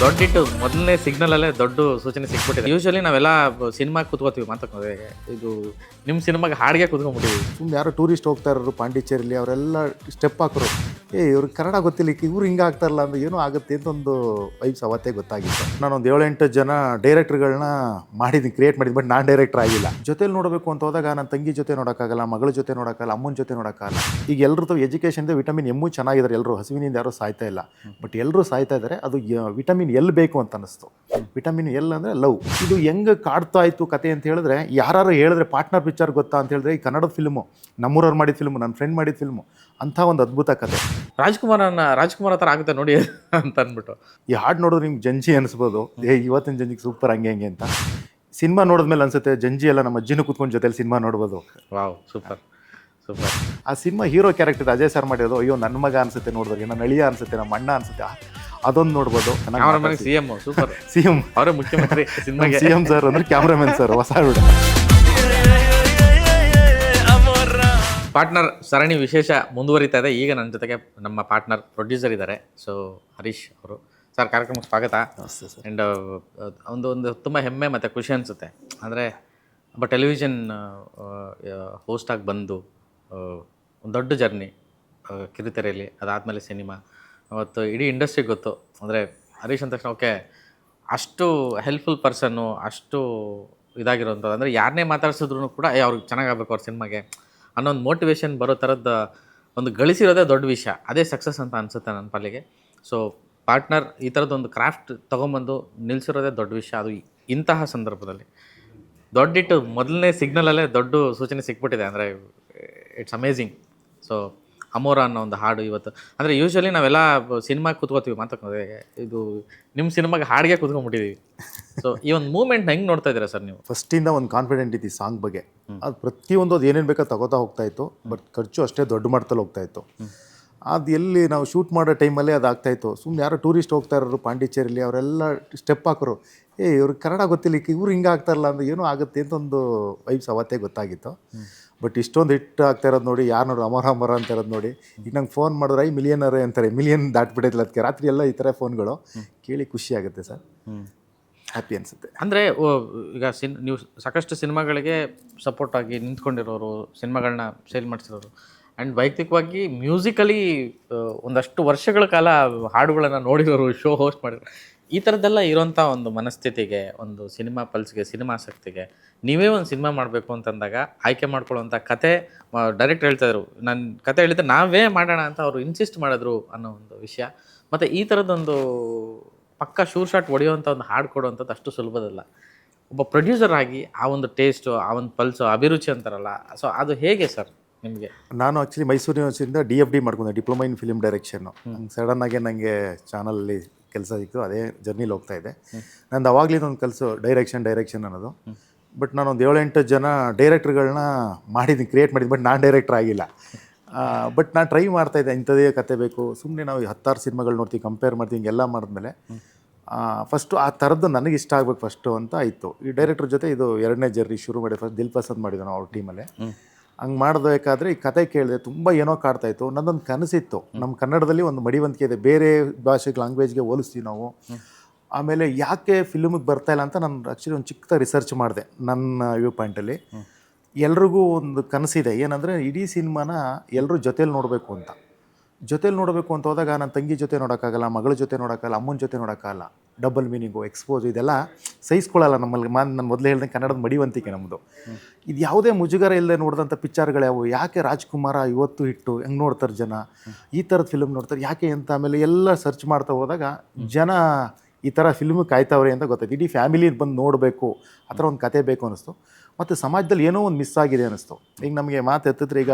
ದೊಡ್ಡ ಹಿಟ್ಟು ಮೊದಲನೇ ಸಿಗ್ನಲಲ್ಲೇ ದೊಡ್ಡ ಸೂಚನೆ ಸಿಕ್ಬಿಟ್ಟಿದೆ. ಯೂಶಲಿ ನಾವೆಲ್ಲ ಸಿನಿಮಾಗೆ ಕೂತ್ಕೋತೀವಿ ಮಾತಕ್ಕೆ, ಇದು ನಿಮ್ಮ ಸಿನಿಮಾಗೆ ಹಾಡಿಗೆ ಕೂತ್ಕೊಂಡ್ಬಿಟ್ಟಿವಿ. ಸುಮ್ಮನೆ ಯಾರೋ ಟೂರಿಸ್ಟ್ ಹೋಗ್ತಾ ಇರೋರು ಪಾಂಡಿಚೇರಿಲಿ ಅವರೆಲ್ಲ ಸ್ಟೆಪ್ ಹಾಕೋರು, ಇವ್ರಿಗೆ ಕನ್ನಡ ಗೊತ್ತಿಲ್ಲ, ಇವ್ರು ಹಿಂಗೆ ಆಗ್ತಾರಲ್ಲ ಅಂದ್ರೆ ಏನೋ ಆಗುತ್ತೆ ಅಂತ ಒಂದು ವೈಬ್ಸ್ ಅವತ್ತೇ ಗೊತ್ತಾಗಿತ್ತು. ನಾನೊಂದು 7-8 ಜನ ಡೈರೆಕ್ಟರ್ಗಳನ್ನ ಮಾಡಿದ್ದೀನಿ, ಕ್ರಿಯೇಟ್ ಮಾಡಿದ್ದೀನಿ. ಬಟ್ ನಾನು ಡೈರೆಕ್ಟರ್ ಆಗಿಲ್ಲ. ಜೊತೆಲಿ ನೋಡಬೇಕು ಅಂತ ಹೋದಾಗ ನನ್ನ ತಂಗಿ ಜೊತೆ ನೋಡೋಕ್ಕಾಗಲ್ಲ, ಮಗಳ ಜೊತೆ ನೋಡೋಕ್ಕಾಗಲ್ಲ, ಅಮ್ಮನ ಜೊತೆ ನೋಡೋಕ್ಕಾಗಲ್ಲ. ಈಗ ಎಲ್ಲರದ್ದು ಎಜುಕೇಷನ್ದು ವಿಟಮಿನ್ ಎಮ್ಮು ಚೆನ್ನಾಗಿದ್ದಾರೆ, ಎಲ್ಲರೂ ಹಸುವಿನಿಂದ ಯಾರೂ ಸಾಯ್ತಾ ಇಲ್ಲ. ಬಟ್ ಎಲ್ಲರೂ ಸಾಯ್ತಾ ಇದ್ದಾರೆ, ಅದು ವಿಟಮಿನ್ ಎಲ್ ಬೇಕು ಅಂತ ಅನ್ನಿಸ್ತು. ವಿಟಮಿನ್ ಎಲ್ ಅಂದರೆ ಲವ್. ಇದು ಹೆಂಗೆ ಕಾಡ್ತಾ ಇತ್ತು ಕತೆ ಅಂತ ಹೇಳಿದ್ರೆ, ಯಾರು ಹೇಳಿದ್ರೆ ಪಾರ್ಟ್ನರ್ ಪಿಕ್ಚರ್ ಗೊತ್ತಾ ಅಂತ ಹೇಳಿದ್ರೆ, ಈ ಕನ್ನಡದ ಫಿಲ್ಮು, ನಮ್ಮೂರವ್ರು ಮಾಡಿದ ಫಿಲ್ಮು, ನನ್ನ ಫ್ರೆಂಡ್ ಮಾಡಿದ ಫಿಲ್ಮು, ಅಂಥ ಒಂದು ಅದ್ಭುತ ಕತೆ. ರಾಜ್ಕುಮಾರ್ ಹತ್ರ ಆಗುತ್ತೆ ನೋಡಿ ಅಂತ ಅಂದ್ಬಿಟ್ಟು ಈ ಹಾಡು ನೋಡಿದ್ರೆ ನಿಮ್ಗೆ ಜಂಜಿ ಅನಿಸ್ಬೋದು, ಇವತ್ತಿನ ಜಂಜಿಗೆ ಸೂಪರ್ ಹಂಗೆ ಹಂಗೆ ಅಂತ. ಸಿನಿಮಾ ನೋಡಿದ್ಮೇಲೆ ಅನ್ಸುತ್ತೆ ಜಂಜಿ ಎಲ್ಲ ನಮ್ಮ ಅಜ್ಜಿನೂ ಕೂತ್ಕೊಂಡು ಜೊತೆಲಿ ಸಿನಿಮಾ ನೋಡ್ಬೋದು. Wow, super super. ಆ cinema hero character Ajay sir ಮಾಡಿರೋದು, ಅಯ್ಯೋ ನನ್ನ ಮಗ ಅನ್ಸುತ್ತೆ ನೋಡಿದ್ರೆ, ನನ್ನ ಅಳಿಯ ಅನ್ಸುತ್ತೆ, ನಮ್ಮ ಅಣ್ಣ ಅನ್ಸುತ್ತೆ, ಅದೊಂದು ನೋಡ್ಬೋದು. ಸಿಎಂ ಸೂಪರ್, ಸಿಎಂ ಅವರೇ ಮುಖ್ಯಮಂತ್ರಿ ಸಿನಿಮಾಗೆ. ಸಿಎಂ ಸರ್ ಅಂದ್ರೆ ಕ್ಯಾಮ್ರಾಮನ್ ಸರ್, ಹೊಸ ಹುಡುಗ. ಪಾರ್ಟ್ನರ್ ಸರಣಿ ವಿಶೇಷ ಮುಂದುವರಿತಾ ಇದೆ. ಈಗ ನನ್ನ ಜೊತೆಗೆ ನಮ್ಮ ಪಾರ್ಟ್ನರ್ ಪ್ರೊಡ್ಯೂಸರ್ ಇದ್ದಾರೆ, ಸೊ ಹರೀಶ್ ಅವರು. ಸರ್, ಕಾರ್ಯಕ್ರಮಕ್ಕೆ ಸ್ವಾಗತ. ಆ್ಯಂಡ್ ಒಂದು ತುಂಬ ಹೆಮ್ಮೆ ಮತ್ತು ಖುಷಿ ಅನಿಸುತ್ತೆ. ಅಂದರೆ ಒಬ್ಬ ಟೆಲಿವಿಷನ್ ಹೋಸ್ಟಾಗಿ ಬಂದು ಒಂದು ದೊಡ್ಡ ಜರ್ನಿ ಕಿರುತೆರೆಯಲ್ಲಿ, ಅದಾದಮೇಲೆ ಸಿನಿಮಾ, ಅವತ್ತು ಇಡೀ ಇಂಡಸ್ಟ್ರಿಗೆ ಗೊತ್ತು. ಅಂದರೆ ಹರೀಶ್ ಅಂದ ತಕ್ಷಣ ಓಕೆ, ಅಷ್ಟು ಹೆಲ್ಪ್ಫುಲ್ ಪರ್ಸನ್ನು, ಅಷ್ಟು ಇದಾಗಿರೋಂಥದ್ದು. ಅಂದರೆ ಯಾರನ್ನೇ ಮಾತಾಡ್ಸಿದ್ರು ಕೂಡ ಅವ್ರಿಗೆ ಚೆನ್ನಾಗಾಗಬೇಕು ಅವ್ರ ಸಿನಿಮಾಗೆ ಅನ್ನೋ ಒಂದು ಮೋಟಿವೇಶನ್ ಬರೋ ಥರದ್ದು ಒಂದು ಗಳಿಸಿರೋದೇ ದೊಡ್ಡ ವಿಷಯ. ಅದೇ ಸಕ್ಸಸ್ ಅಂತ ಅನಿಸುತ್ತೆ ನನ್ನ ಪಾಲಿಗೆ. ಸೊ ಪಾರ್ಟ್ನರ್ ಈ ಥರದ್ದೊಂದು ಕ್ರಾಫ್ಟ್ ತೊಗೊಂಬಂದು ನಿಲ್ಲಿಸಿರೋದೇ ದೊಡ್ಡ ವಿಷಯ. ಅದು ಇಂತಹ ಸಂದರ್ಭದಲ್ಲಿ ದೊಡ್ಡಿಟ್ಟು ಮೊದಲನೇ ಸಿಗ್ನಲಲ್ಲೇ ದೊಡ್ಡ ಸೂಚನೆ ಸಿಕ್ಬಿಟ್ಟಿದೆ. ಅಂದರೆ ಇಟ್ಸ್ ಅಮೇಝಿಂಗ್. ಸೊ ಅಮೋರ ಅನ್ನೋ ಒಂದು ಹಾಡು ಇವತ್ತು, ಅಂದರೆ ಯೂಶಲಿ ನಾವೆಲ್ಲ ಸಿನಿಮಾಗೆ ಕೂತ್ಕೋತೀವಿ ಮಾತಕ್ಕೆ, ಇದು ನಿಮ್ಮ ಸಿನಿಮಾಗೆ ಹಾಡಿಗೆ ಕೂತ್ಕೊಂಡ್ಬಿಟ್ಟಿದ್ದೀವಿ. ಸೊ ಈ ಒಂದು ಮೂಮೆಂಟ್ನ ಹೆಂಗೆ ನೋಡ್ತಾ ಇದ್ದೀರಾ ಸರ್ ನೀವು? ಫಸ್ಟಿಂದ ಒಂದು ಕಾನ್ಫಿಡೆಂಟ್ ಇತ್ತು ಈ ಸಾಂಗ್ ಬಗ್ಗೆ. ಅದು ಪ್ರತಿಯೊಂದು ಅದು ಏನೇನು ಬೇಕೋ ತಗೋತಾ ಹೋಗ್ತಾ ಇತ್ತು. ಬಟ್ ಖರ್ಚು ಅಷ್ಟೇ ದೊಡ್ಡ ಮಟ್ಟದಲ್ಲಿ ಹೋಗ್ತಾ ಇತ್ತು. ಅದು ಎಲ್ಲಿ ನಾವು ಶೂಟ್ ಮಾಡೋ ಟೈಮಲ್ಲೇ ಅದು ಆಗ್ತಾಯಿತ್ತು. ಸುಮ್ಮನೆ ಯಾರೋ ಟೂರಿಸ್ಟ್ ಹೋಗ್ತಾ ಇರೋರು ಪಾಂಡಿಚೇರಿಲಿ ಅವರೆಲ್ಲ ಸ್ಟೆಪ್ ಹಾಕೋರು, ಇವ್ರಿಗೆ ಕನ್ನಡ ಗೊತ್ತಿಲ್ಲ, ಇವ್ರು ಹಿಂಗೆ ಆಗ್ತಾರಲ್ಲ ಅಂದ್ರೆ ಏನೋ ಆಗುತ್ತೆ ಅಂತ ಒಂದು ವೈಬ್ಸ್ ಅವತ್ತೇ ಗೊತ್ತಾಗಿತ್ತು. ಬಟ್ ಇಷ್ಟೊಂದು ಹಿಟ್ ಆಗ್ತಾ ಇರೋದು ನೋಡಿ, ಯಾರು ನೋಡ್ರು ಅಮರ ಅಂತ ಇರೋದು ನೋಡಿ, ಈಗ ನಂಗೆ ಫೋನ್ ಮಾಡಿದ್ರೆ ಮಿಲಿಯನರೇ ಅಂತಾರೆ, ಮಿಲಿಯನ್ ದಾಟ್ಬಿಟ್ಟೈತಿಲ್ಲ. ಅದಕ್ಕೆ ರಾತ್ರಿ ಎಲ್ಲ ಈ ಥರ ಫೋನ್ಗಳು ಕೇಳಿ ಖುಷಿ ಆಗುತ್ತೆ ಸರ್, ಹ್ಯಾಪಿ ಅನಿಸುತ್ತೆ. ಅಂದರೆ ಈಗ ನೀವು ಸಾಕಷ್ಟು ಸಿನಿಮಾಗಳಿಗೆ ಸಪೋರ್ಟ್ ಆಗಿ ನಿಂತ್ಕೊಂಡಿರೋರು, ಸಿನಿಮಾಗಳನ್ನ ಸೇಲ್ ಮಾಡಿಸಿರೋರು, ಆ್ಯಂಡ್ ವೈಯಕ್ತಿಕವಾಗಿ ಮ್ಯೂಸಿಕಲಿ ಒಂದಷ್ಟು ವರ್ಷಗಳ ಕಾಲ ಹಾಡುಗಳನ್ನು ನೋಡಿರೋರು, ಶೋ ಹೋಸ್ಟ್ ಮಾಡಿರೋರು. ಈ ಥರದ್ದೆಲ್ಲ ಇರೋಂಥ ಒಂದು ಮನಸ್ಥಿತಿಗೆ, ಒಂದು ಸಿನಿಮಾ ಪಲ್ಸ್ಗೆ, ಸಿನಿಮಾ ಆಸಕ್ತಿಗೆ ನೀವೇ ಒಂದು ಸಿನಿಮಾ ಮಾಡಬೇಕು ಅಂತಂದಾಗ ಆಯ್ಕೆ ಮಾಡ್ಕೊಳ್ಳೋವಂಥ ಕತೆ ಡೈರೆಕ್ಟ್ ಹೇಳ್ತಾಯಿದ್ರು. ನಾನು ಕತೆ ಹೇಳಿದ್ರೆ ನಾವೇ ಮಾಡೋಣ ಅಂತ ಅವರು ಇನ್ಸಿಸ್ಟ್ ಮಾಡಿದ್ರು ಅನ್ನೋ ಒಂದು ವಿಷಯ. ಮತ್ತು ಈ ಥರದ್ದೊಂದು ಪಕ್ಕ ಶೂರ್ ಶಾಟ್ ಹೊಡೆಯುವಂಥ ಒಂದು ಹಾಡು ಕೊಡುವಂಥದ್ದು ಅಷ್ಟು ಸುಲಭದಲ್ಲ. ಒಬ್ಬ ಪ್ರೊಡ್ಯೂಸರ್ ಆಗಿ ಆ ಒಂದು ಟೇಸ್ಟು, ಆ ಒಂದು ಪಲ್ಸು, ಅಭಿರುಚಿ ಅಂತಾರಲ್ಲ, ಸೊ ಅದು ಹೇಗೆ ಸರ್ ನಿಮಗೆ? ನಾನು ಆ್ಯಕ್ಚುಲಿ ಮೈಸೂರು ಯೂನಿವರ್ಸಿಟಿಯಿಂದ DFD ಮಾಡ್ಕೊಂಡೆ, ಡಿಪ್ಲೊಮಾ ಇನ್ ಫಿಲ್ಮ್ ಡೈರೆಕ್ಷನ್ನು. ಸಡನ್ನಾಗೆ ನನಗೆ ಚಾನಲಲ್ಲಿ ಕೆಲಸ ಸಿಕ್ತು, ಅದೇ ಜರ್ನಿಲಿ ಹೋಗ್ತಾ ಇದೆ. ನಂದು ಅವಾಗಲೇ ಒಂದು ಕೆಲಸ ಡೈರೆಕ್ಷನ್ ಅನ್ನೋದು. ಬಟ್ ನಾನೊಂದು 7-8 ಜನ ಡೈರೆಕ್ಟರ್ಗಳನ್ನ ಮಾಡಿದ್ದೀನಿ, ಕ್ರಿಯೇಟ್ ಮಾಡಿದ್ದೀನಿ. ಬಟ್ ನಾನು ಡೈರೆಕ್ಟರ್ ಆಗಿಲ್ಲ. ಬಟ್ ನಾನು ಟ್ರೈ ಮಾಡ್ತಾಯಿದ್ದೆ, ಇಂಥದೇ ಕತೆ ಬೇಕು. ಸುಮ್ಮನೆ ನಾವು 10 ಸಿನಿಮಾಗಳು ನೋಡ್ತೀವಿ, ಕಂಪೇರ್ ಮಾಡ್ತೀವಿ, ಹಿಂಗೆಲ್ಲ ಮಾಡಿದ್ಮೇಲೆ ಫಸ್ಟು ಆ ಥರದ್ದು ನನಗೆ ಇಷ್ಟ ಆಗಬೇಕು ಫಸ್ಟು ಅಂತ ಇತ್ತು. ಈ ಡೈರೆಕ್ಟ್ರ್ ಜೊತೆ ಇದು 2ನೇ ಜರ್ನಿ ಶುರು ಮಾಡಿ. ಫಸ್ಟ್ ದಿಲ್ ಪಸಂದ್ ಮಾಡಿದ್ದೆ ನಾವು ಅವ್ರ ಟೀಮಲ್ಲೇ. ಹಂಗೆ ಮಾಡಬೇಕಾದ್ರೆ ಈ ಕತೆ ಕೇಳಿದೆ, ತುಂಬ ಏನೋ ಕಾಡ್ತಾಯಿತ್ತು. ನನ್ನೊಂದು ಕನಸಿತ್ತು, ನಮ್ಮ ಕನ್ನಡದಲ್ಲಿ ಒಂದು ಮಡಿವಂತಿಕೆ ಇದೆ, ಬೇರೆ ಭಾಷೆಗೆ ಲ್ಯಾಂಗ್ವೇಜ್ಗೆ ಹೋಲಿಸ್ತೀವಿ ನಾವು. ಆಮೇಲೆ ಯಾಕೆ ಫಿಲ್ಮಿಗೆ ಬರ್ತಾಯಿಲ್ಲ ಅಂತ ನಾನು ಆ್ಯಕ್ಚುಲಿ ಒಂದು ಚಿಕ್ಕ ರಿಸರ್ಚ್ ಮಾಡಿದೆ. ನನ್ನ ವ್ಯೂ ಪಾಯಿಂಟಲ್ಲಿ ಎಲ್ರಿಗೂ ಒಂದು ಕನಸಿದೆ, ಏನಂದರೆ ಇಡೀ ಸಿನಿಮಾನ ಎಲ್ಲರೂ ಜೊತೇಲಿ ನೋಡಬೇಕು ಅಂತ. ಜೊತೇಲಿ ನೋಡಬೇಕು ಅಂತ ಹೋದಾಗ ನನ್ನ ತಂಗಿ ಜೊತೆ ನೋಡೋಕ್ಕಾಗಲ್ಲ, ಮಗಳ ಜೊತೆ ನೋಡೋಕ್ಕಾಗಲ್ಲ, ಅಮ್ಮನ ಜೊತೆ ನೋಡೋಕ್ಕಾಗಲ್ಲ. ಡಬಲ್ ಮೀನಿಂಗು, ಎಕ್ಸ್ಪೋಸ್ ಇದೆಲ್ಲ ಸಹಿಸ್ಕೊಳ್ಳಲ್ಲ ನಮ್ಮಲ್ಲಿ. ನಾನು ಮೊದಲೇ ಹೇಳ್ದಂಗೆ ಕನ್ನಡದ ಮಡಿವಂತಿಕೆ ನಮ್ಮದು. ಇದು ಯಾವುದೇ ಮುಜುಗರ ಇಲ್ಲದೆ ನೋಡಿದಂಥ ಪಿಕ್ಚರ್ಗಳ್ಯಾವು. ಯಾಕೆ ರಾಜ್ಕುಮಾರ ಇವತ್ತು ಹಿಟ್ಟು, ಹೆಂಗೆ ನೋಡ್ತಾರೆ ಜನ, ಈ ಥರದ ಫಿಲ್ಮ್ ನೋಡ್ತಾರೆ ಯಾಕೆ ಅಂತ ಆಮೇಲೆ ಎಲ್ಲ ಸರ್ಚ್ ಮಾಡ್ತಾ ಹೋದಾಗ ಜನ ಈ ಥರ ಫಿಲ್ಮ್ ಕಾಯ್ತವ್ರೆ ಅಂತ ಗೊತ್ತಾಯ್ತು. ಇಡೀ ಫ್ಯಾಮಿಲಿ ಬಂದು ನೋಡಬೇಕು, ಆ ಥರ ಒಂದು ಕತೆ ಬೇಕು ಅನ್ನಿಸ್ತು. ಮತ್ತು ಸಮಾಜದಲ್ಲಿ ಏನೋ ಒಂದು ಮಿಸ್ ಆಗಿದೆ ಅನ್ನಿಸ್ತು. ಈಗ ನಮಗೆ ಮಾತು ಎತ್ತಿದ್ರೆ, ಈಗ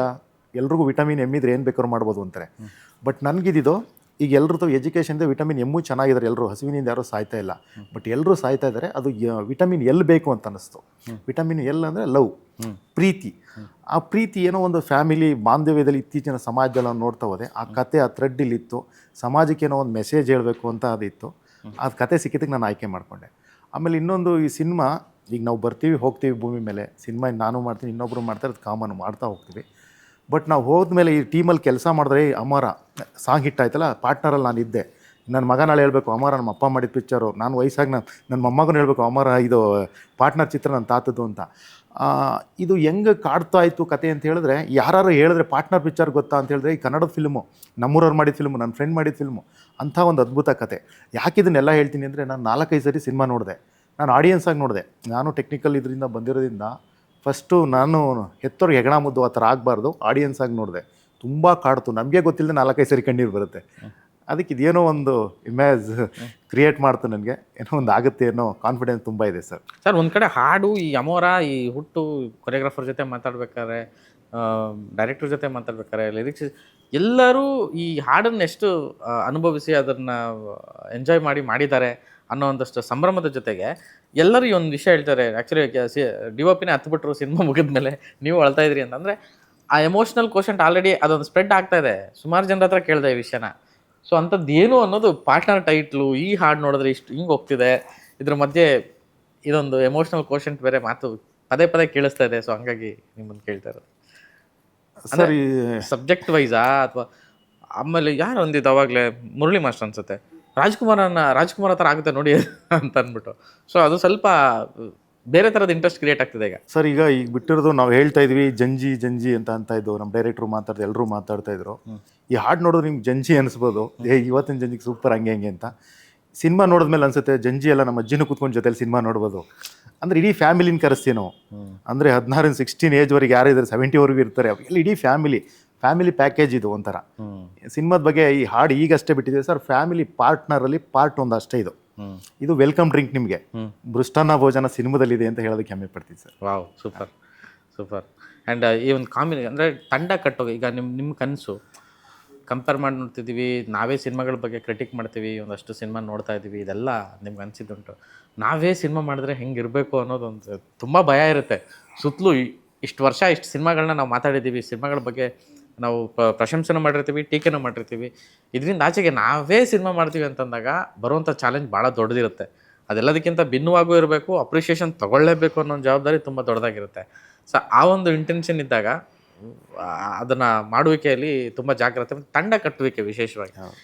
ಎಲ್ರಿಗೂ ವಿಟಮಿನ್ ಎಮ್ ಇದ್ರೆ ಏನು ಬೇಕಾದ್ರೂ ಮಾಡ್ಬೋದು ಅಂತಾರೆ. ಬಟ್ ನನಗಿದ್ದು ಈಗ ಎಲ್ರದ್ದು ಎಜುಕೇಷನ್ದು ವಿಟಮಿನ್ ಎಮ್ಮು ಚೆನ್ನಾಗಿದ್ದಾರೆ, ಎಲ್ಲರೂ ಹಸುವಿನಿಂದ ಯಾರೂ ಸಾಯ್ತಾ ಇಲ್ಲ. ಬಟ್ ಎಲ್ಲರೂ ಸಾಯ್ತಾ ಇದ್ದಾರೆ, ಅದು ವಿಟಮಿನ್ ಎಲ್ ಬೇಕು ಅಂತ ಅನ್ನಿಸ್ತು. ವಿಟಮಿನ್ ಎಲ್ ಅಂದರೆ ಲವ್, ಪ್ರೀತಿ. ಆ ಪ್ರೀತಿ ಏನೋ ಒಂದು ಫ್ಯಾಮಿಲಿ ಬಾಂಧವ್ಯದಲ್ಲಿ ಇತ್ತೀಚಿನ ಸಮಾಜದಲ್ಲಿ ನಾವು ನೋಡ್ತಾ ಹೋದೆ. ಆ ಕತೆ ಆ ಥ್ರೆಡ್ಡಿಲ್ಲಿತ್ತು, ಸಮಾಜಕ್ಕೆ ಏನೋ ಒಂದು ಮೆಸೇಜ್ ಹೇಳಬೇಕು ಅಂತ ಅದಿತ್ತು. ಆ ಕತೆ ಸಿಕ್ಕಿದ್ದಕ್ಕೆ ನಾನು ಆಯ್ಕೆ ಮಾಡಿಕೊಂಡೆ. ಆಮೇಲೆ ಇನ್ನೊಂದು, ಈ ಸಿನಿಮಾ ಈಗ ನಾವು ಬರ್ತೀವಿ ಹೋಗ್ತೀವಿ ಭೂಮಿ ಮೇಲೆ, ಸಿನಿಮಾ ನಾನು ಮಾಡ್ತೀನಿ, ಇನ್ನೊಬ್ಬರು ಮಾಡ್ತಾರೆ, ಅದು ಕಾಮನ್ ಮಾಡ್ತಾ ಹೋಗ್ತೀವಿ. ಬಟ್ ನಾವು ಹೋದ್ಮೇಲೆ ಈ ಟೀಮಲ್ಲಿ ಕೆಲಸ ಮಾಡಿದ್ರೆ, ಅಮರ ಸಾಂಗ್ ಹಿಟ್ ಆಯ್ತಲ್ಲ, ಪಾರ್ಟ್ನರಲ್ಲಿ ನಾನಿದ್ದೆ. ನನ್ನ ಮಗ ನಾಳೆ ಹೇಳ್ಬೇಕು ಅಮರ ನಮ್ಮ ಅಪ್ಪ ಮಾಡಿದ ಪಿಕ್ಚರು, ನಾನು ವಯಸ್ಸಾಗಿ ನನ್ನ ಮೊಮ್ಮಗನ ಹೇಳ್ಬೇಕು ಅಮರ ಇದು ಪಾರ್ಟ್ನರ್ ಚಿತ್ರ ನನ್ನ ತಾತದ್ದು ಅಂತ. ಇದು ಹೆಂಗೆ ಕಾಡ್ತಾ ಇತ್ತು ಕತೆ ಅಂತ ಹೇಳಿದ್ರೆ, ಯಾರು ಹೇಳಿದ್ರೆ ಪಾರ್ಟ್ನರ್ ಪಿಕ್ಚರ್ ಗೊತ್ತಾ ಅಂತ ಹೇಳಿದ್ರೆ ಈ ಕನ್ನಡದ ಫಿಲ್ಮು, ನಮ್ಮೂರವ್ರು ಮಾಡಿದ ಫಿಲ್ಮು, ನನ್ನ ಫ್ರೆಂಡ್ ಮಾಡಿದ ಫಿಲ್ಮು, ಅಂಥ ಒಂದು ಅದ್ಭುತ ಕತೆ. ಯಾಕೆ ಇದನ್ನೆಲ್ಲ ಹೇಳ್ತೀನಿ ಅಂದರೆ, ನಾನು 4-5 ಸರಿ ಸಿನಿಮಾ ನೋಡಿದೆ, ನಾನು ಆಡಿಯನ್ಸಾಗಿ ನೋಡಿದೆ. ನಾನು ಟೆಕ್ನಿಕಲ್ ಇದರಿಂದ ಬಂದಿರೋದ್ರಿಂದ ಫಸ್ಟು ನಾನು ಹೆತ್ತೋರ್ಗೆ ಹೆಗಣ ಮುದ್ದು ಆ ಥರ ಆಗಬಾರ್ದು, ಆಡಿಯನ್ಸಾಗಿ ನೋಡಿದೆ. ತುಂಬ ಕಾಡ್ತು, ನಮಗೆ ಗೊತ್ತಿಲ್ಲದೆ 4-5 ಸರಿ ಕಣ್ಣೀರು ಬರುತ್ತೆ. ಅದಕ್ಕೆ ಇದೇನೋ ಒಂದು ಇಮೇಜ್ ಕ್ರಿಯೇಟ್ ಮಾಡ್ತು ನನಗೆ, ಏನೋ ಒಂದು ಆಗುತ್ತೆ ಅನ್ನೋ ಕಾನ್ಫಿಡೆನ್ಸ್ ತುಂಬ ಇದೆ ಸರ್. ಸರ್ ಒಂದು ಕಡೆ ಹಾಡು ಈ ಅಮೋರ ಈ ಹುಟ್ಟು ಕೊರಿಯೋಗ್ರಾಫರ್ ಜೊತೆ ಮಾತಾಡ್ಬೇಕಾದ್ರೆ, ಡೈರೆಕ್ಟರ್ ಜೊತೆ ಮಾತಾಡ್ಬೇಕಾದ್ರೆ, ಲಿರಿಕ್ಸ್ ಎಲ್ಲರೂ ಈ ಹಾಡನ್ನು ಎಷ್ಟು ಅನುಭವಿಸಿ ಅದನ್ನು ಎಂಜಾಯ್ ಮಾಡಿದ್ದಾರೆ ಅನ್ನೋ ಒಂದಷ್ಟು ಸಂಭ್ರಮದ ಜೊತೆಗೆ ಎಲ್ಲರೂ ಈ ಒಂದು ವಿಷಯ ಹೇಳ್ತಾರೆ. ಆ್ಯಕ್ಚುಲಿ DOPನೇ ಹತ್ಬಿಟ್ರು ಸಿನಿಮಾ ಮುಗಿದ್ಮೇಲೆ, ನೀವು ಅಳ್ತಾ ಇದ್ರಿ ಅಂತಂದರೆ ಆ ಎಮೋಷ್ನಲ್ ಕೋಶಂಟ್ ಆಲ್ರೆಡಿ ಅದೊಂದು ಸ್ಪ್ರೆಡ್ ಆಗ್ತಾ ಇದೆ. ಸುಮಾರು ಜನರ ಹತ್ರ ಕೇಳಿದೆ ಈ ವಿಷಯನ. ಸೊ ಅಂಥದ್ದು ಏನು ಅನ್ನೋದು ಪಾರ್ಟ್ನರ್ ಟೈಟ್ಲು, ಈ ಹಾಡು ನೋಡಿದ್ರೆ ಇಷ್ಟು ಹಿಂಗೆ ಹೋಗ್ತಿದೆ, ಇದ್ರ ಮಧ್ಯೆ ಇದೊಂದು ಎಮೋಷ್ನಲ್ ಕೋಶಂಟ್ ಬೇರೆ ಮಾತು ಪದೇ ಪದೇ ಕೇಳಿಸ್ತಾ ಇದೆ. ಸೊ ಹಂಗಾಗಿ ನಿಮ್ಮನ್ನು ಕೇಳ್ತಾ ಇರೋದು ಸರಿ, ಸಬ್ಜೆಕ್ಟ್ ವೈಸಾ ಅಥವಾ ಆಮೇಲೆ ಯಾರು ಒಂದಿದ್ದು ಅವಾಗಲೇ ಮುರಳಿ ಮಾಸ್ಟರ್ ಅನ್ಸುತ್ತೆ, ರಾಜ್ಕುಮಾರ್ ಹತ್ರ ಆಗುತ್ತೆ ನೋಡಿ ಅಂತ ಅಂದ್ಬಿಟ್ಟು. ಸೊ ಅದು ಸ್ವಲ್ಪ ಬೇರೆ ಥರದ ಇಂಟ್ರೆಸ್ಟ್ ಕ್ರಿಯೇಟ್ ಆಗ್ತಿದೆ ಈಗ. ಸರ್ ಈಗ ಬಿಟ್ಟಿರೋದು ನಾವು ಹೇಳ್ತಾ ಇದ್ವಿ ಜಂಜಿ ಅಂತ ಇದ್ದು, ನಮ್ಮ ಡೈರೆಕ್ಟ್ರು ಮಾತಾಡ್ತಾ ಎಲ್ಲರೂ ಮಾತಾಡ್ತಾ ಇದ್ರು. ಈ ಹಾಡು ನೋಡಿದ್ರೆ ನಿಮ್ಗೆ ಜಂಜಿ ಅನಿಸ್ಬೋದು, ಇವತ್ತಿನ ಜಂಜಿಗೆ ಸೂಪರ್ ಹಂಗೆ ಅಂತ. ಸಿನಿಮಾ ನೋಡಿದ್ಮೇಲೆ ಅನ್ಸುತ್ತೆ ಜಂಜಿ ಎಲ್ಲ ನಮ್ಮ ಅಜ್ಜಿನೂ ಕೂತ್ಕೊಂಡು ಜೊತೆಲಿ ಸಿನಿಮಾ ನೋಡ್ಬೋದು. ಅಂದರೆ ಇಡೀ ಫ್ಯಾಮಿಲಿನ ಕರೆಸ್ತೀವಿ ನಾವು. ಅಂದರೆ 16 ಏಜ್ವರೆಗೆ ಯಾರಿದ್ದಾರೆ, 70ವರೆಗೂ ಇರ್ತಾರೆ, ಅವೆಲ್ಲ ಇಡೀ ಫ್ಯಾಮಿಲಿ ಪ್ಯಾಕೇಜ್ ಇದು ಒಂಥರ. ಸಿನಿಮಾದ ಬಗ್ಗೆ ಈ ಹಾಡು ಈಗಷ್ಟೇ ಬಿಟ್ಟಿದ್ದೀವಿ ಸರ್, ಫ್ಯಾಮಿಲಿ ಪಾರ್ಟ್ನರಲ್ಲಿ ಪಾರ್ಟ್ ಒಂದು ಅಷ್ಟೇ ಇದು. ಇದು ವೆಲ್ಕಮ್ ಡ್ರಿಂಕ್ ನಿಮಗೆ, ಮೃಷ್ಟಾನ್ನ ಭೋಜನ ಸಿನಿಮಾದಲ್ಲಿದೆ ಅಂತ ಹೇಳೋದಕ್ಕೆ ಹೆಮ್ಮೆ ಪಡ್ತೀನಿ ಸರ್. Wow, super. ಆ್ಯಂಡ್ ಈ ಒಂದು ಕಾಂಬಿನೇಷನ್ ಅಂದರೆ ತಂಡ ಕಟ್ಟೋಗ, ಈಗ ನಿಮ್ಮ ಕನಸು ಕಂಪೇರ್ ಮಾಡಿ ನೋಡ್ತಿದ್ದೀವಿ, ನಾವೇ ಸಿನಿಮಾಗಳ ಬಗ್ಗೆ ಕ್ರಿಟಿಕ್ ಮಾಡ್ತೀವಿ, ಒಂದಷ್ಟು ಸಿನಿಮಾ ನೋಡ್ತಾ ಇದ್ದೀವಿ, ಇದೆಲ್ಲ ನಿಮ್ಗೆ ಅನಿಸಿದ್ದುಂಟು. ನಾವೇ ಸಿನಿಮಾ ಮಾಡಿದ್ರೆ ಹೆಂಗಿರಬೇಕು ಅನ್ನೋದೊಂದು ತುಂಬ ಭಯ ಇರುತ್ತೆ. ಸುತ್ತಲೂ ಇಷ್ಟು ವರ್ಷ ಇಷ್ಟು ಸಿನಿಮಾಗಳನ್ನ ನಾವು ಮಾತಾಡಿದ್ದೀವಿ, ಸಿನಿಮಾಗಳ ಬಗ್ಗೆ ನಾವು ಪ್ರಶಂಸನೆ ಮಾಡಿರ್ತೀವಿ, ಟೀಕೆನೂ ಮಾಡಿರ್ತೀವಿ. ಇದರಿಂದ ಆಚೆಗೆ ನಾವೇ ಸಿನಿಮಾ ಮಾಡ್ತೀವಿ ಅಂತಂದಾಗ ಬರುವಂಥ ಚಾಲೆಂಜ್ ಭಾಳ ದೊಡ್ಡದಿರುತ್ತೆ. ಅದೆಲ್ಲದಕ್ಕಿಂತ ಭಿನ್ನವಾಗೂ ಇರಬೇಕು, ಅಪ್ರಿಷಿಯೇಷನ್ ತೊಗೊಳ್ಳೇಬೇಕು ಅನ್ನೋ ಜವಾಬ್ದಾರಿ ತುಂಬ ದೊಡ್ಡದಾಗಿರುತ್ತೆ. ಸೊ ಆ ಒಂದು ಇಂಟೆನ್ಷನ್ ಇದ್ದಾಗ ಅದನ್ನು ಮಾಡುವಿಕೆಯಲ್ಲಿ ತುಂಬ ಜಾಗ್ರತೆ, ತಂಡ ಕಟ್ಟುವಿಕೆ ವಿಶೇಷವಾಗಿ.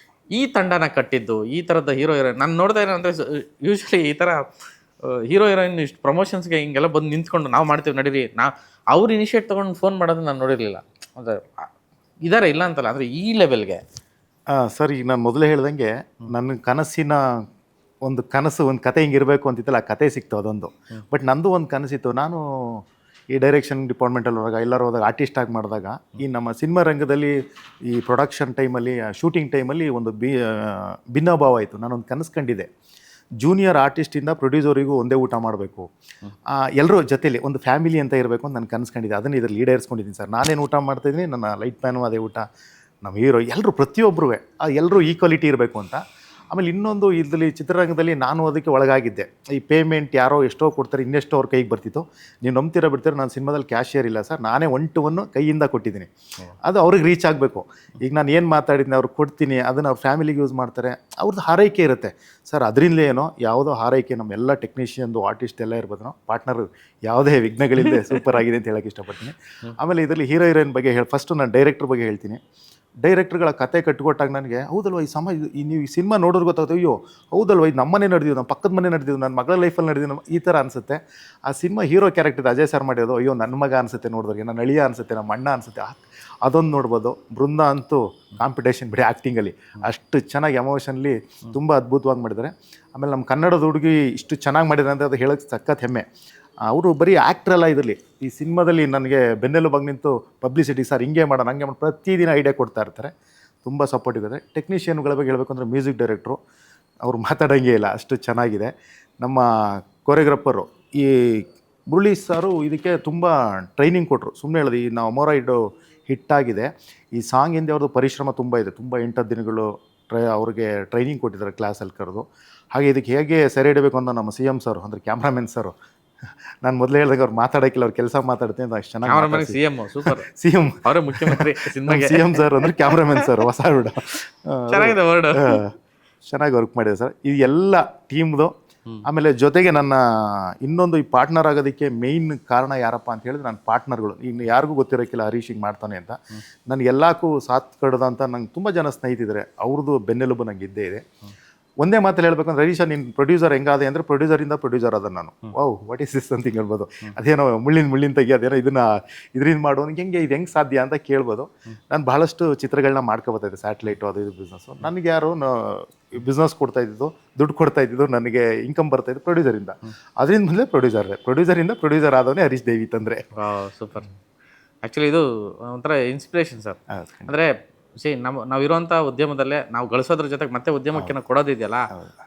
ಈ ತಂಡನ ಕಟ್ಟಿದ್ದು ಈ ಥರದ ಹೀರೋ ಹೀರೋಯಿನ್ ನಾನು ನೋಡ್ತಾ ಇರೋ ಅಂದರೆ, ಯೂಶ್ವಲಿ ಈ ಥರ ಹೀರೋ ಹೀರೋಯಿನ್ ಇಷ್ಟು ಪ್ರಮೋಷನ್ಸ್ಗೆ ಹಿಂಗೆಲ್ಲ ಬಂದು ನಿಂತ್ಕೊಂಡು ನಾವು ಮಾಡ್ತೀವಿ ನಡೀರಿ, ಅವ್ರು ಇನಿಷಿಯೇಟ್ ತೊಗೊಂಡು ಫೋನ್ ಮಾಡೋದು ನಾನು ನೋಡಿರಲಿಲ್ಲ. ಅಂದರೆ ಇದ್ದಾರೆ, ಇಲ್ಲ ಅಂತಲ್ಲ, ಅಂದರೆ ಈ ಲೆವೆಲ್ಗೆ. ಸರ್ ಈಗ ನಾನು ಮೊದಲೇ ಹೇಳ್ದಂಗೆ, ನನ್ನ ಕನಸಿನ ಒಂದು ಕತೆ ಹಿಂಗಿರಬೇಕು ಅಂತಿತ್ತಲ್ಲ, ಆ ಕತೆ ಸಿಕ್ತು ಅದೊಂದು. ಬಟ್ ನಂದು ಒಂದು ಕನಸಿತ್ತು. ನಾನು ಈ ಡೈರೆಕ್ಷನ್ ಡಿಪಾರ್ಟ್ಮೆಂಟಲ್ಲಿ ಹೋದಾಗ, ಎಲ್ಲರೂ ಹೋದಾಗ ಆರ್ಟಿಸ್ಟ್ ಆಗಿ ಮಾಡಿದಾಗ, ಈ ನಮ್ಮ ಸಿನಿಮಾ ರಂಗದಲ್ಲಿ ಈ ಪ್ರೊಡಕ್ಷನ್ ಟೈಮಲ್ಲಿ, ಶೂಟಿಂಗ್ ಟೈಮಲ್ಲಿ ಒಂದು ಭಿನ್ನಭಾವ ಆಯಿತು. ನಾನೊಂದು ಕನಸು ಕಂಡಿದ್ದೆ, ಜೂನಿಯರ್ ಆರ್ಟಿಸ್ಟಿಂದ ಪ್ರೊಡ್ಯೂಸರಿಗೂ ಒಂದೇ ಊಟ ಮಾಡಬೇಕು, ಎಲ್ಲರೂ ಜೊತೆಲಿ ಒಂದು ಫ್ಯಾಮಿಲಿ ಅಂತ ಇರಬೇಕು ಅಂತ ನಾನು ಕನಸ್ಕೊಂಡಿದ್ದೆ. ಅದನ್ನು ಇದರಲ್ಲಿ ಈಡೇರಿಸ್ಕೊಂಡಿದ್ದೀನಿ ಸರ್. ನಾನೇನು ಊಟ ಮಾಡ್ತಾಯಿದ್ದೀನಿ, ನನ್ನ ಲೈಟ್ ಮ್ಯಾನು ಅದೇ ಊಟ, ನಮ್ಮ ಹೀರೋ ಎಲ್ಲರೂ ಪ್ರತಿಯೊಬ್ಬರೂ ಎಲ್ಲರೂ ಈಕ್ವಾಲಿಟಿ ಇರಬೇಕು ಅಂತ. ಆಮೇಲೆ ಇನ್ನೊಂದು ಇದರಲ್ಲಿ ಚಿತ್ರರಂಗದಲ್ಲಿ ನಾನು ಅದಕ್ಕೆ ಒಳಗಾಗಿದ್ದೆ. ಈ ಪೇಮೆಂಟ್ ಯಾರೋ ಎಷ್ಟೋ ಕೊಡ್ತಾರೆ, ಇನ್ನೆಷ್ಟೋ ಅವ್ರ ಕೈಗೆ ಬರ್ತಿತ್ತು. ನೀವು ನಂಬ್ತೀರ ಬಿಡ್ತೀರ, ನಾನು ಸಿನಿಮಾದಲ್ಲಿ ಕ್ಯಾಶಿಯರ್ ಇಲ್ಲ ಸರ್, ನಾನೇ 1-to-1 ಕೈಯಿಂದ ಕೊಟ್ಟಿದ್ದೀನಿ. ಅದು ಅವ್ರಿಗೆ ರೀಚ್ ಆಗಬೇಕು. ಈಗ ನಾನು ಏನು ಮಾತಾಡಿದ್ದೀನಿ ಅವ್ರಿಗೆ ಕೊಡ್ತೀನಿ, ಅದನ್ನು ಅವ್ರ ಫ್ಯಾಮಿಲಿಗೆ ಯೂಸ್ ಮಾಡ್ತಾರೆ, ಅವ್ರದ್ದು ಹಾರೈಕೆ ಇರುತ್ತೆ ಸರ್. ಅದರಿಂದ ಏನೋ ಯಾವುದೋ ಹಾರೈಕೆ ನಮ್ಮ ಎಲ್ಲ ಟೆಕ್ನಿಷಿಯನ್ದು, ಆರ್ಟಿಸ್ಟ್ ಎಲ್ಲ ಇರ್ಬೋದು, ನಾವು ಪಾರ್ಟ್ನರ್ ಯಾವುದೇ ವಿಘ್ನಗಳಿಲ್ಲದೆ ಸೂಪರ್ ಆಗಿದೆ ಅಂತ ಹೇಳೋಕ್ಕೆ ಇಷ್ಟಪಡ್ತೀನಿ. ಆಮೇಲೆ ಇದರಲ್ಲಿ ಹೀರೋ ಹೀರೋಯಿನ್ ಬಗ್ಗೆ ಫಸ್ಟು ನಾನು ಡೈರೆಕ್ಟ್ರ್ ಬಗ್ಗೆ ಹೇಳ್ತೀನಿ. ಡೈರೆಕ್ಟ್ರುಗಳ ಕತೆ ಕಟ್ಟಿಕೊಟ್ಟಾಗ ನನಗೆ, ಹೌದಲ್ವ ನೀವು ಈ ಸಿನಿಮಾ ನೋಡೋರು ಗೊತ್ತಾಗುತ್ತೆ, ಅಯ್ಯೋ ಹೌದಲ್ವ ಇದು ನಮ್ಮನೆ ನಡೆದಿದ್ದು, ನಮ್ಮ ಪಕ್ಕದ ಮನೆ ನಡೆದಿದ್ದು, ನನ್ನ ಮಗಳ ಲೈಫಲ್ಲಿ ನಡೆದಿದ್ದು, ಈ ಥರ ಅನಿಸುತ್ತೆ. ಆ cinema hero character Ajay sir ಮಾಡಿರೋದು, ಅಯ್ಯೋ ನನ್ನ ಮಗ ಅನಿಸುತ್ತೆ ನೋಡಿದ್ರಿಗೆ, ನನ್ನ ಅಳಿಯ ಅನಿಸುತ್ತೆ, ನಮ್ಮ ಅಣ್ಣ ಅನಿಸುತ್ತೆ, ಅದೊಂದು ನೋಡ್ಬೋದು. ಬೃಂದ ಅಂತೂ ಕಾಂಪಿಟೇಷನ್ ಬಿಡಿ, ಆ್ಯಕ್ಟಿಂಗಲ್ಲಿ ಅಷ್ಟು ಚೆನ್ನಾಗಿ ಎಮೋಷನ್ಲಿ ತುಂಬ ಅದ್ಭುತವಾಗಿ ಮಾಡಿದ್ದಾರೆ. ಆಮೇಲೆ ನಮ್ಮ ಕನ್ನಡದ ಹುಡುಗಿ ಇಷ್ಟು ಚೆನ್ನಾಗಿ ಮಾಡಿದ್ದಾರೆ ಅಂತ ಅದು ಹೇಳೋಕ್ಕೆ ಸಖತ್ ಹೆಮ್ಮೆ. ಅವರು ಬರೀ ಆ್ಯಕ್ಟ್ರಲ್ಲ, ಇದರಲ್ಲಿ ಈ ಸಿನಿಮಾದಲ್ಲಿ ನನಗೆ ಬೆನ್ನೆಲುಬಾಗಿ ನಿಂತು ಪಬ್ಲಿಸಿಟಿ ಸರ್ ಹಿಂಗೆ ಮಾಡೋಣ ಹಂಗೆ ಮಾಡೋಣ ಪ್ರತಿದಿನ ಐಡಿಯಾ ಕೊಡ್ತಾ ಇರ್ತಾರೆ. ತುಂಬ ಸಪೋರ್ಟಿವ್ ಇದೆ. ಟೆಕ್ನಿಷಿಯನ್ಗಳ ಬಗ್ಗೆ ಹೇಳಬೇಕು ಅಂದರೆ ಮ್ಯೂಸಿಕ್ ಡೈರೆಕ್ಟ್ರು ಅವರು ಮಾತಾಡೋಂಗೇ ಇಲ್ಲ, ಅಷ್ಟು ಚೆನ್ನಾಗಿದೆ. ನಮ್ಮ ಕೊರಿಯೋಗ್ರಾಫರು ಈ ಮುರಳಿ ಸಾರು ಇದಕ್ಕೆ ತುಂಬ ಟ್ರೈನಿಂಗ್ ಕೊಟ್ಟರು. ಸುಮ್ಮನೆ ಹೇಳೋದು, ಈ ನಾವು ಅಮೋರ ಹಿಟ್ಟಾಗಿದೆ, ಈ ಸಾಂಗ್ ಹಿಂದೆ ಅವ್ರದ್ದು ಪರಿಶ್ರಮ ತುಂಬ ಇದೆ. ತುಂಬ 8 ದಿನಗಳು ಅವ್ರಿಗೆ ಟ್ರೈನಿಂಗ್ ಕೊಟ್ಟಿದ್ದಾರೆ, ಕ್ಲಾಸಲ್ಲಿ ಕರೆದು. ಹಾಗೆ ಇದಕ್ಕೆ ಹೇಗೆ ಸೆರೆ ಹಿಡಬೇಕು ಅಂತ ನಮ್ಮ CM ಸರ್ ಅಂದರೆ ಕ್ಯಾಮ್ರಾಮನ್ ಸರು, ನಾನು ಮೊದಲೇ ಹೇಳಿದಾಗ ಅವ್ರು ಮಾತಾಡೋಕ್ಕಿಲ್ಲ, ಅವ್ರು ಕೆಲಸ ಮಾತಾಡ್ತೀನಿ ಅಂತ ಅಷ್ಟು ಚೆನ್ನಾಗಿ CM ಅವರೇ ಮುಖ್ಯಮಂತ್ರಿ, CM ಸರ್ ಅಂದರೆ ಕ್ಯಾಮ್ರಾಮನ್ ಸರ್, ಹೊಸ ವರ್ಡ್ ಚೆನ್ನಾಗಿದೆ ವರ್ಡ್, ಚೆನ್ನಾಗಿ ವರ್ಕ್ ಮಾಡಿದೆ ಸರ್. ಇದು ಎಲ್ಲ ಟೀಮ್ದು ಆಮೇಲೆ ಜೊತೆಗೆ ನನ್ನ ಇನ್ನೊಂದು ಈ ಪಾರ್ಟ್ನರ್ ಆಗೋದಕ್ಕೆ ಮೇಯ್ನ್ ಕಾರಣ ಯಾರಪ್ಪ ಅಂತ ಹೇಳಿದ್ರೆ ನನ್ನ ಪಾರ್ಟ್ನರ್ಗಳು. ಇನ್ನು ಯಾರಿಗೂ ಗೊತ್ತಿರೋಕ್ಕಿಲ್ಲ ಹರೀಶ್ ಹಿಂಗೆ ಮಾಡ್ತಾನೆ ಅಂತ. ನನಗೆ ಎಲ್ಲಕ್ಕೂ ಸಾಥ್ ಕಡ್ದಂಥ ನಂಗೆ ತುಂಬ ಜನ ಸ್ನೇಹಿತಿದ್ದಾರೆ, ಅವ್ರದ್ದು ಬೆನ್ನೆಲುಬು ನಂಗೆ ಇದ್ದೇ ಇದೆ. ಒಂದೇ ಮಾತಲ್ಲಿ ಹೇಳ್ಬೇಕಂದ್ರೆ ಹರೀಶ ನೀನು ಪ್ರೊಡ್ಯೂಸರ್ ಹೆಂಗಾದೆ ಅಂದರೆ ಪ್ರೊಡ್ಯೂಸರಿಂದ ಪ್ರೊಡ್ಯೂಸರ್ ಅದ ನಾನು. ವಾವ್ ವಾಟ್ ಈಸ್ ದಿಸ್ ಅಂತ ಹಿಂಗೆ ಹೇಳ್ಬೋದು. ಅದೇನೋ ಮುಳ್ಳಿನ ತೆಗಿ ಅದೇನೋ ಇದರಿಂದ ಮಾಡೋ ಹೆಂಗೆ ಇದು ಹೆಂಗೆ ಸಾಧ್ಯ ಅಂತ ಕೇಳ್ಬೋದು. ನಾನು ಬಹಳಷ್ಟು ಚಿತ್ರಗಳನ್ನ ಮಾಡ್ಕೊಬರ್ತಾಯಿದ್ದೆ, ಸ್ಯಾಟಲೈಟು ಅದು ಇದು ಬಿಸ್ನೆಸ್ಸು. ನನಗೆ ಯಾರು ಬಿಸ್ನೆಸ್ ಕೊಡ್ತಾ ಇದ್ದಿದ್ದು, ದುಡ್ಡು ಕೊಡ್ತಾ ಇದ್ದಿದ್ದು, ನನಗೆ ಇನ್ಕಮ್ ಬರ್ತಾಯಿದ್ದು ಪ್ರೊಡ್ಯೂಸರಿಂದ. ಅದರಿಂದ ಮೊದಲೇ ಪ್ರೊಡ್ಯೂಸರಿಂದ ಪ್ರೊಡ್ಯೂಸರ್ ಆದವನೇ ಹರೀಶ್ ದೇವಿ ತಂದರೆ. ಸೂಪರ್. ಆ್ಯಕ್ಚುಲಿ ಇದು ಒಂಥರ ಇನ್ಸ್ಪಿರೇಷನ್ ಸರ್. ಅಂದರೆ ನಾವಿರುವಂಥ ಉದ್ಯಮದಲ್ಲೇ ನಾವು ಗಳಿಸೋದ್ರ ಜೊತೆಗೆ ಮತ್ತೆ ಉದ್ಯಮಕ್ಕೆ ಕೊಡೋದಿದೆಯಲ್ಲ,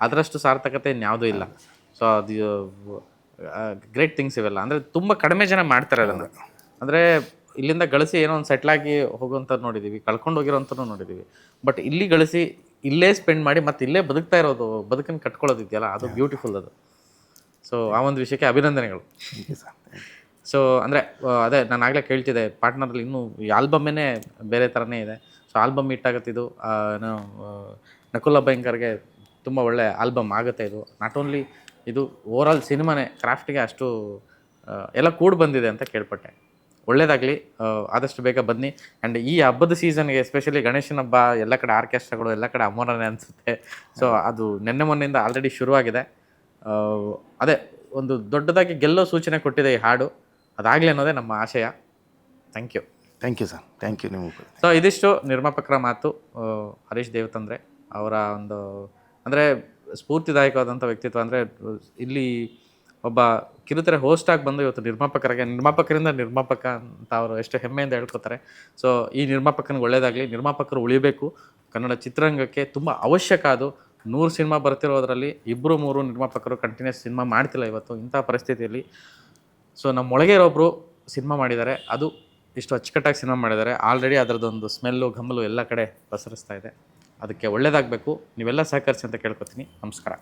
ಅದರಷ್ಟು ಸಾರ್ಥಕತೆ ಇನ್ಯಾವುದೂ ಇಲ್ಲ. ಸೊ ಅದು ಗ್ರೇಟ್ ಥಿಂಗ್ಸ್ ಇವೆಲ್ಲ. ಅಂದರೆ ತುಂಬ ಕಡಿಮೆ ಜನ ಮಾಡ್ತಾರೆ ಅದನ್ನು. ಅಂದರೆ ಇಲ್ಲಿಂದ ಗಳಿಸಿ ಏನೋ ಒಂದು ಸೆಟ್ಲಾಗಿ ಹೋಗುವಂಥದ್ದು ನೋಡಿದ್ದೀವಿ, ಕಳ್ಕೊಂಡು ಹೋಗಿರೋಂಥದ್ದು ನೋಡಿದ್ದೀವಿ. ಬಟ್ ಇಲ್ಲಿ ಗಳಿಸಿ ಇಲ್ಲೇ ಸ್ಪೆಂಡ್ ಮಾಡಿ ಮತ್ತೆ ಇಲ್ಲೇ ಬದುಕ್ತಾ ಇರೋದು, ಬದುಕನ್ನು ಕಟ್ಕೊಳ್ಳೋದಿದೆಯಲ್ಲ, ಅದು ಬ್ಯೂಟಿಫುಲ್ ಅದು. ಸೊ ಆ ಒಂದು ವಿಷಯಕ್ಕೆ ಅಭಿನಂದನೆಗಳು. ಸೊ ಅಂದರೆ ಅದೇ ನಾನು ಆಗಲೇ ಕೇಳ್ತಿದ್ದೆ, ಪಾರ್ಟ್ನರಲ್ಲಿ ಇನ್ನೂ ಈ ಆಲ್ಬಮ್ಮೇ ಬೇರೆ ಥರನೇ ಇದೆ. ಸೊ ಆಲ್ಬಮ್ ಹಿಟ್ಟಾಗುತ್ತಿದ್ದು, ಏನೋ ನಕುಲ ಭಯಂಕರ್ಗೆ ತುಂಬ ಒಳ್ಳೆ ಆಲ್ಬಮ್ ಆಗುತ್ತೆ ಇದು. ನಾಟ್ ಓನ್ಲಿ ಇದು, ಓವರಾಲ್ ಸಿನಿಮಾನೇ ಕ್ರಾಫ್ಟಿಗೆ ಅಷ್ಟು ಎಲ್ಲ ಕೂಡಿ ಬಂದಿದೆ ಅಂತ ಕೇಳ್ಪಟ್ಟೆ. ಒಳ್ಳೇದಾಗಲಿ, ಆದಷ್ಟು ಬೇಗ ಬನ್ನಿ. ಆ್ಯಂಡ್ ಈ ಹಬ್ಬದ ಸೀಸನ್ಗೆ ಎಸ್ಪೆಷಲಿ ಗಣೇಶನ ಹಬ್ಬ ಎಲ್ಲ ಕಡೆ ಆರ್ಕೆಸ್ಟ್ರಾಗಳು ಎಲ್ಲ ಕಡೆ ಅಮೋರನೇ ಅನಿಸುತ್ತೆ. ಸೊ ಅದು ಮೊನ್ನೆಯಿಂದ ಆಲ್ರೆಡಿ ಶುರುವಾಗಿದೆ. ಅದೇ ಒಂದು ದೊಡ್ಡದಾಗಿ ಗೆಲ್ಲೋ ಸೂಚನೆ ಕೊಟ್ಟಿದೆ ಈ ಹಾಡು. ಅದಾಗಲಿ ಅನ್ನೋದೇ ನಮ್ಮ ಆಶಯ. Thank you sir, thank you ನಿಮಗೂ. ಸೊ ಇದಿಷ್ಟು ನಿರ್ಮಾಪಕರ ಮಾತು. ಹರೀಶ್ ದೇವತಂದ್ರೆ ಅವರ ಒಂದು ಅಂದರೆ ಸ್ಫೂರ್ತಿದಾಯಕವಾದಂಥ ವ್ಯಕ್ತಿತ್ವ. ಅಂದರೆ ಇಲ್ಲಿ ಒಬ್ಬ ಕಿರುತೆರೆ ಹೋಸ್ಟಾಗಿ ಬಂದು ಇವತ್ತು ನಿರ್ಮಾಪಕರಿಂದ ನಿರ್ಮಾಪಕ ಅಂತ ಅವರು ಎಷ್ಟು ಹೆಮ್ಮೆಯಿಂದ ಹೇಳ್ಕೊತಾರೆ. ಸೊ ಈ ನಿರ್ಮಾಪಕನಿಗೆ ಒಳ್ಳೆಯದಾಗಲಿ. ನಿರ್ಮಾಪಕರು ಉಳಿಬೇಕು. ಕನ್ನಡ ಚಿತ್ರರಂಗಕ್ಕೆ ತುಂಬ ಅವಶ್ಯಕ. ಅದು 100 ಸಿನಿಮಾ ಬರ್ತಿರೋದ್ರಲ್ಲಿ 2-3 ನಿರ್ಮಾಪಕರು ಕಂಟಿನ್ಯೂಸ್ ಸಿನಿಮಾ ಮಾಡ್ತಿಲ್ಲ ಇವತ್ತು ಇಂಥ ಪರಿಸ್ಥಿತಿಯಲ್ಲಿ. ಸೊ ನಮ್ಮೊಳಗೆ ಇರೋಬ್ರು ಸಿನಿಮಾ ಮಾಡಿದ್ದಾರೆ, ಅದು ಇಷ್ಟು ಅಚ್ಚುಕಟ್ಟಾಗಿ ಸಿನಿಮಾ ಮಾಡಿದ್ದಾರೆ. ಆಲ್ರೆಡಿ ಅದರದ್ದೊಂದು ಸ್ಮೆಲ್ಲು ಘಮಲು ಎಲ್ಲ ಕಡೆ ಪಸರಿಸ್ತಾ ಇದೆ. ಅದಕ್ಕೆ ಒಳ್ಳೆಯದಾಗಬೇಕು. ನೀವೆಲ್ಲ ಸಹಕರಿಸಿ ಅಂತ ಕೇಳ್ಕೊತೀನಿ. ನಮಸ್ಕಾರ.